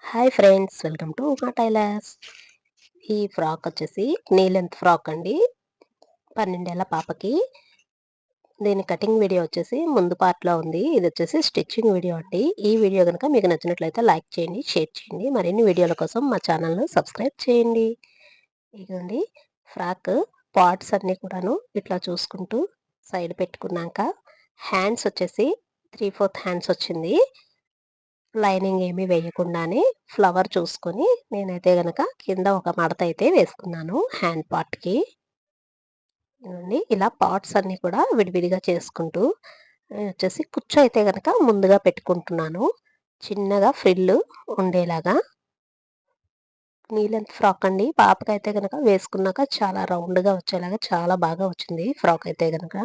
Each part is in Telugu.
హాయ్ ఫ్రెండ్స్, వెల్కమ్ టు మా టైలర్స్. ఈ ఫ్రాక్ వచ్చేసి నీ లెంత్ ఫ్రాక్ అండి, 12 ఏళ్ల పాపకి. దీని కటింగ్ వీడియో వచ్చేసి ముందు పార్ట్లో ఉంది. ఇది వచ్చేసి స్టిచ్చింగ్ వీడియో అండి. ఈ వీడియో కనుక మీకు నచ్చినట్లయితే లైక్ చేయండి, షేర్ చేయండి. మరిన్ని వీడియోల కోసం మా ఛానల్ను సబ్స్క్రైబ్ చేయండి. ఇదిగోండి ఫ్రాక్ పార్ట్స్ అన్నీ కూడాను ఇట్లా చూసుకుంటూ సైడ్ పెట్టుకున్నాక హ్యాండ్స్ వచ్చేసి 3/4 హ్యాండ్స్ వచ్చింది. లైనింగ్ ఏమీ వేయకుండానే ఫ్లవర్ చూసుకొని నేనైతే గనక కింద ఒక మడత అయితే వేసుకున్నాను హ్యాండ్ పార్ట్కి. ఇలా పార్ట్స్ అన్నీ కూడా విడివిడిగా చేసుకుంటూ వచ్చేసి కుచ్చు అయితే గనక ముందుగా పెట్టుకుంటున్నాను, చిన్నగా ఫ్రిల్ ఉండేలాగా. నీ లెంత్ ఫ్రాక్ అండి, పాపకైతే గనక వేసుకున్నాక చాలా రౌండ్గా వచ్చేలాగా చాలా బాగా వచ్చింది ఫ్రాక్ అయితే గనక.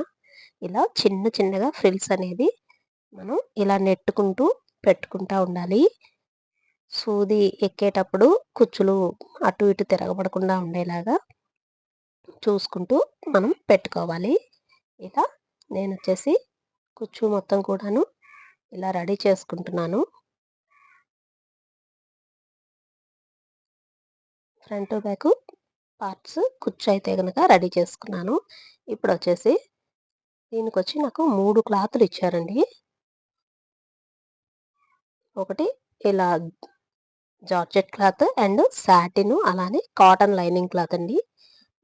ఇలా చిన్న చిన్నగా ఫ్రిల్స్ అనేది మనం ఇలా నెట్టుకుంటూ పెట్టుకుంటా ఉండాలి. సూది ఎక్కేటప్పుడు కుచ్చులు అటు ఇటు తిరగబడకుండా ఉండేలాగా చూసుకుంటూ మనం పెట్టుకోవాలి. ఇలా నేను వచ్చేసి కుచ్చు మొత్తం కూడాను ఇలా రెడీ చేసుకుంటున్నాను. ఫ్రంట్ బ్యాక్ పార్ట్స్ కుచ్చు అయితే కనుక రెడీ చేసుకున్నాను. ఇప్పుడు వచ్చేసి దీనికి వచ్చి నాకు 3 క్లాతులు ఇచ్చారండి. ఒకటి ఇలా జార్జెట్ క్లాత్ అండ్ సాటిన్, అలానే కాటన్ లైనింగ్ క్లాత్ అండి.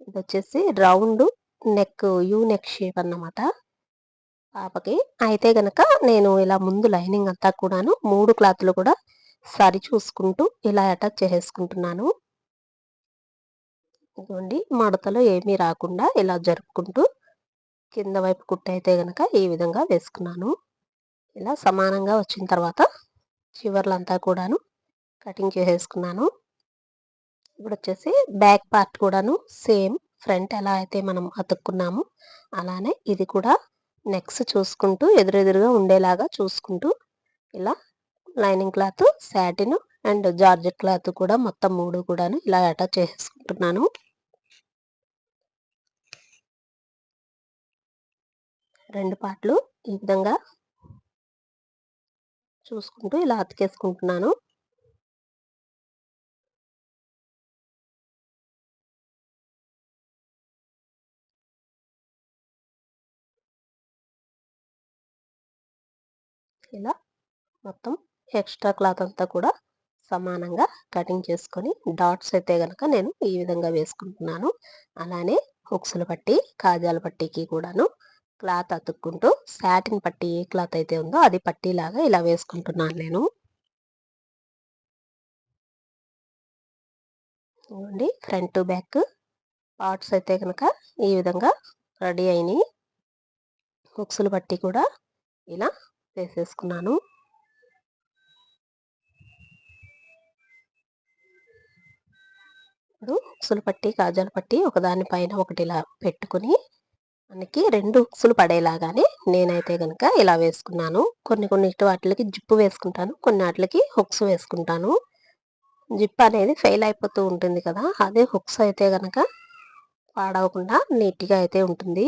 ఇది వచ్చేసి round neck, U neck shape అన్నమాట పాపకి. అయితే గనక నేను ఇలా ముందు లైనింగ్ అంతా కూడాను 3 క్లాత్లు కూడా సరి చూసుకుంటూ ఇలా అటాచ్ చేసేసుకుంటున్నాను. ఇదిగోండి మడతలు ఏమీ రాకుండా ఇలా జరుపుకుంటూ కింద వైపు కుట్టు అయితే గనక ఈ విధంగా వేసుకున్నాను. ఇలా సమానంగా వచ్చిన తర్వాత చివర్లంతా కూడాను కటింగ్ చేసేసుకున్నాను. ఇప్పుడు వచ్చేసి బ్యాక్ పార్ట్ కూడాను సేమ్ ఫ్రంట్ ఎలా అయితే మనం అతుక్కున్నామో అలానే ఇది కూడా నెక్స్ చూసుకుంటూ ఎదురెదురుగా ఉండేలాగా చూసుకుంటూ ఇలా lining cloth, satin and georgette cloth కూడా మొత్తం 3 కూడాను ఇలా అటాచ్ చేసుకుంటున్నాను. రెండు పార్ట్లు ఈ విధంగా చూసుకుంటూ ఇలా అతికేసుకుంటున్నాను. ఇలా మొత్తం ఎక్స్ట్రా క్లాత్ అంతా కూడా సమానంగా కటింగ్ చేసుకొని డాట్స్ అయితే గనక నేను ఈ విధంగా వేసుకుంటున్నాను. అలానే హుక్స్ల పట్టి, కాజాల పట్టీకి కూడాను క్లాత్ అతుక్కుంటూ సాటిన్ పట్టీ ఏ క్లాత్ అయితే ఉందో అది పట్టీలాగా ఇలా వేసుకుంటున్నాను నేను. చూడండి ఫ్రంట్ బ్యాక్ పార్ట్స్ అయితే కనుక ఈ విధంగా రెడీ అయినాయి. హుక్స్ల పట్టీ కూడా ఇలా వేసేసుకున్నాను. ఇప్పుడు హుక్స్ల పట్టీ, కాజాల పట్టీ ఒకదాని పైన ఒకటి ఇలా పెట్టుకుని మనకి 2 హుక్స్లు పడేలాగానే నేనైతే గనక ఇలా వేసుకున్నాను. కొన్ని వాటికి జిప్పు వేసుకుంటాను, కొన్ని వాటికి హుక్స్ వేసుకుంటాను. జిప్ అనేది ఫెయిల్ అయిపోతూ ఉంటుంది కదా, అదే హుక్స్ అయితే గనక పాడవకుండా నీట్గా అయితే ఉంటుంది.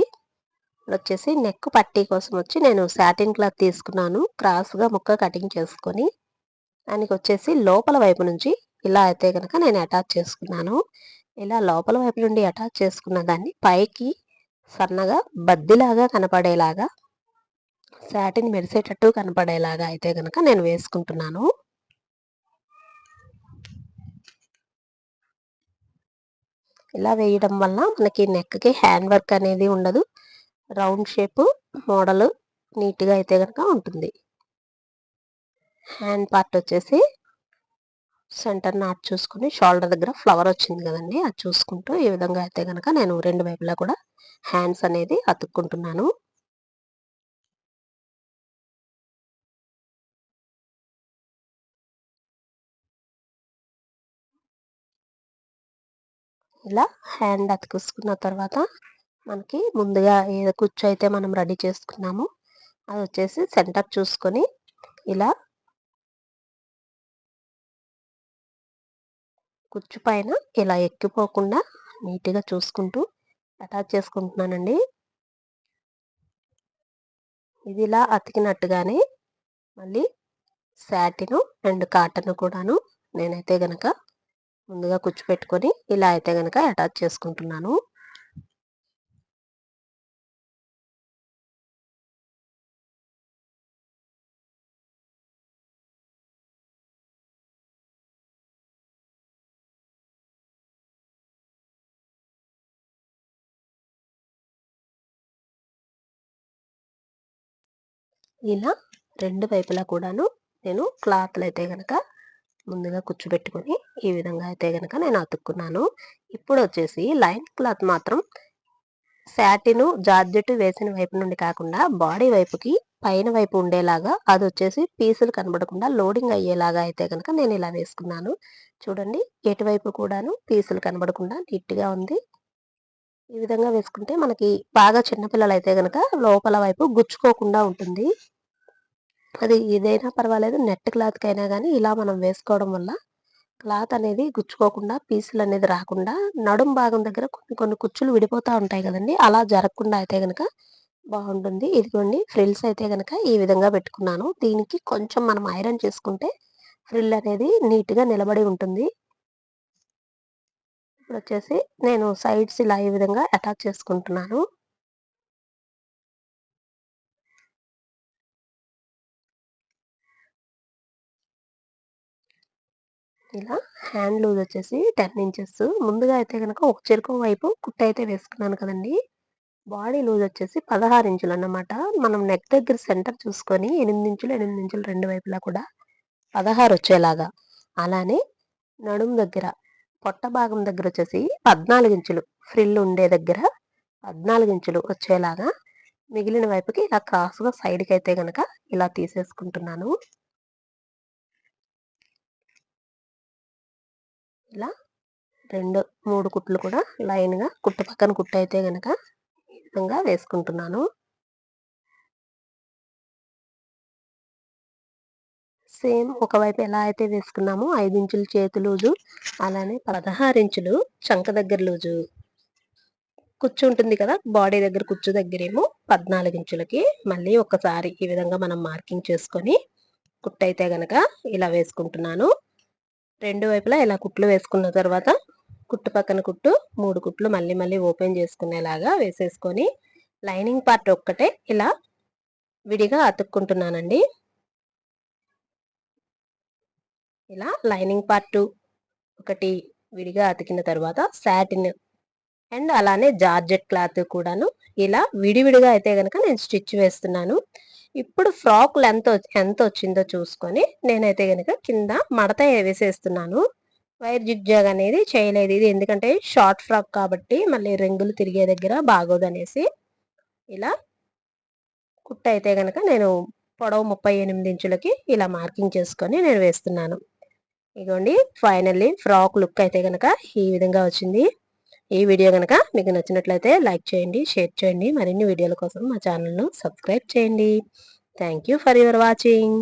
వచ్చేసి నెక్ పట్టీ కోసం వచ్చి నేను సాటిన్ క్లాత్ తీసుకున్నాను. క్రాస్గా ముక్క కటింగ్ చేసుకొని దానికి వచ్చేసి లోపల వైపు నుంచి ఇలా అయితే కనుక నేను అటాచ్ చేసుకున్నాను. ఇలా లోపల వైపు నుండి అటాచ్ చేసుకున్న దాన్ని పైకి సన్నగా బద్దిలాగా కనపడేలాగా, సాటిన్ మెరిసేటట్టు కనపడేలాగా అయితే కనుక నేను వేసుకుంటున్నాను. ఇలా వేయడం వల్ల మనకి నెక్కి హ్యాండ్ వర్క్ అనేది ఉండదు, రౌండ్ షేప్ మోడల్ నీట్గా అయితే కనుక ఉంటుంది. హ్యాండ్ పార్ట్ వచ్చేసి సెంటర్ నాట్ చూసుకుని షోల్డర్ దగ్గర ఫ్లవర్ వచ్చింది కదండి, అది చూసుకుంటూ ఈ విధంగా అయితే కనుక నేను 2 వైపులా కూడా హ్యాండ్స్ అనేది అతుక్కుంటున్నాను. ఇలా హ్యాండ్ అతికించుకున్న తర్వాత మనకి ముందుగా ఏ కుచ్చు అయితే మనం రెడీ చేసుకున్నామో అది వచ్చేసి సెంటర్ చూసుకొని ఇలా కుచ్చు పైన ఇలా ఎక్కిపోకుండా నీట్గా చూసుకుంటూ అటాచ్ చేసుకుంటున్నానండి. ఇది ఇలా అతికినట్టుగానే మళ్ళీ సాటిన్ అండ్ కాటన్ కూడాను నేనైతే గనక ముందుగా కుచ్చు పెట్టుకొని ఇలా అయితే గనక అటాచ్ చేసుకుంటున్నాను. ఇలా రెండు వైపులా కూడాను నేను క్లాత్లు అయితే గనక ముందుగా కూర్చోబెట్టుకొని ఈ విధంగా అయితే గనక నేను అతుక్కున్నాను. ఇప్పుడు వచ్చేసి లైన్ క్లాత్ మాత్రం సాటిను జార్జెట్ వేసిన వైపు నుండి కాకుండా బాడీ వైపుకి పైన వైపు ఉండేలాగా అది వచ్చేసి పీసులు కనబడకుండా లోడింగ్ అయ్యేలాగా అయితే గనక నేను ఇలా వేసుకున్నాను. చూడండి ఎటువైపు కూడాను పీసులు కనబడకుండా నీట్‌గా ఉంది. ఈ విధంగా వేసుకుంటే మనకి బాగా చిన్న పిల్లలైతే గనక లోపల వైపు గుచ్చుకోకుండా ఉంటుంది. అది ఏదైనా పర్వాలేదు నెట్ క్లాత్‌కైనా గానీ ఇలా మనం వేసుకోవడం వల్ల క్లాత్ అనేది గుచ్చుకోకుండా పీసులనేది రాకుండా నడుం భాగం దగ్గర కొన్ని కొన్ని కుచ్చులు విడిపోతా ఉంటాయి గదండీ! అలా జరగకుండా అయితే గనక బావుంటుంది. ఇదిగోండి ఫ్రిల్స్ అయితే గనక ఈ విధంగా పెట్టుకున్నాను. దీనికి కొంచెం మనం ఐరన్ చేసుకుంటే ఫ్రిల్ అనేది నీట్‌గా నిలబడి ఉంటుంది. ఇప్పుడొచ్చేసి నేను సైడ్స్ ఇలా ఈ విధంగా అటాచ్ చేసుకుంటున్నాను. ఇలా హ్యాండ్ లూజ్ వచ్చేసి 10 ఇంచెస్ ముందుగా అయితే గనక ఒక చెరుకు వైపు కుట్టయితే వేసుకున్నాను కదండీ! బాడీ లూజ్ వచ్చేసి 16 ఇంచులన్నమాట. మనం నెక్ దగ్గర సెంటర్ చూసుకొని 8 ఇంచులు, 8 ఇంచులు రెండు వైపులా కూడా 16 వచ్చేలాగా. అలానే నడుము దగ్గర పొట్ట భాగం దగ్గరొచ్చేసి 14 ఇంచులు ఫ్రిల్ ఉండే దగ్గర 14 ఇంచులు వచ్చేలాగా మిగిలిన వైపుకి ఇలా క్రాస్‌గా సైడ్‌కైతే గనక ఇలా తీసేసుకుంటున్నాను. ఇలా 2, 3 కుట్లు కూడా లైన్‌గా కుట్టు పక్కన కుట్టయితే గనక ఈ విధంగా వేసుకుంటున్నాను. సేమ్ ఒకవైపు ఎలా అయితే వేసుకున్నామో 5 ఇంచులు చేతి లూజు, అలానే 16 ఇంచులు చంక దగ్గర లూజు. కుచ్చు ఉంటుంది కదా! బాడీ దగ్గర కుచ్చు దగ్గరేమో 14 ఇంచులకి మళ్ళీ ఒక్కసారి ఈ విధంగా మనం మార్కింగ్ చేసుకొని కుట్టయితే గనక ఇలా వేసుకుంటున్నాను. రెండు వైపులా ఇలా కుట్లు వేసుకున్న తర్వాత కుట్టు పక్కన కుట్టు 3 కుట్లు మళ్ళీ మళ్ళీ ఓపెన్ చేసుకునేలాగా వేసేసుకొని లైనింగ్ పార్ట్ ఒక్కటే ఇలా విడిగా అతుక్కుంటున్నానండి. ఇలా లైనింగ్ పార్ట్ ఒకటి విడిగా అతికిన తర్వాత సాటిన్ అండ్ అలానే జార్జెట్ క్లాత్ కూడాను ఇలా విడివిడిగా అయితే గనక నేను స్టిచ్ వేస్తున్నాను. ఇప్పుడు ఫ్రాక్ లెంత్ ఎంతొచ్చిందో చూసుకొని నేనైతే గనక కింద మడత వేసేస్తున్నాను. వైర్ జిగ్‌జాగ్ అనేది చేయలేదు. ఇది ఎందుకంటే షార్ట్ ఫ్రాక్ కాబట్టి మళ్ళీ రింగులు తిరిగే దగ్గర బాగోదనేసి ఇలా కుట్టయితే గనక నేను పొడవు 38 ఇంచులకి ఇలా మార్కింగ్ చేసుకొని నేను వేస్తున్నాను. ఇగోండి ఫైనల్లీ ఫ్రాక్ లుక్ అయితే గనక ఈ విధంగా వచ్చింది. ఈ వీడియో గనక మీకు నచ్చినట్లయితే లైక్ చేయండి, షేర్ చేయండి. మరిన్ని వీడియోల కోసం మా ఛానల్‌ను సబ్స్క్రైబ్ చేయండి. Thank you for your watching.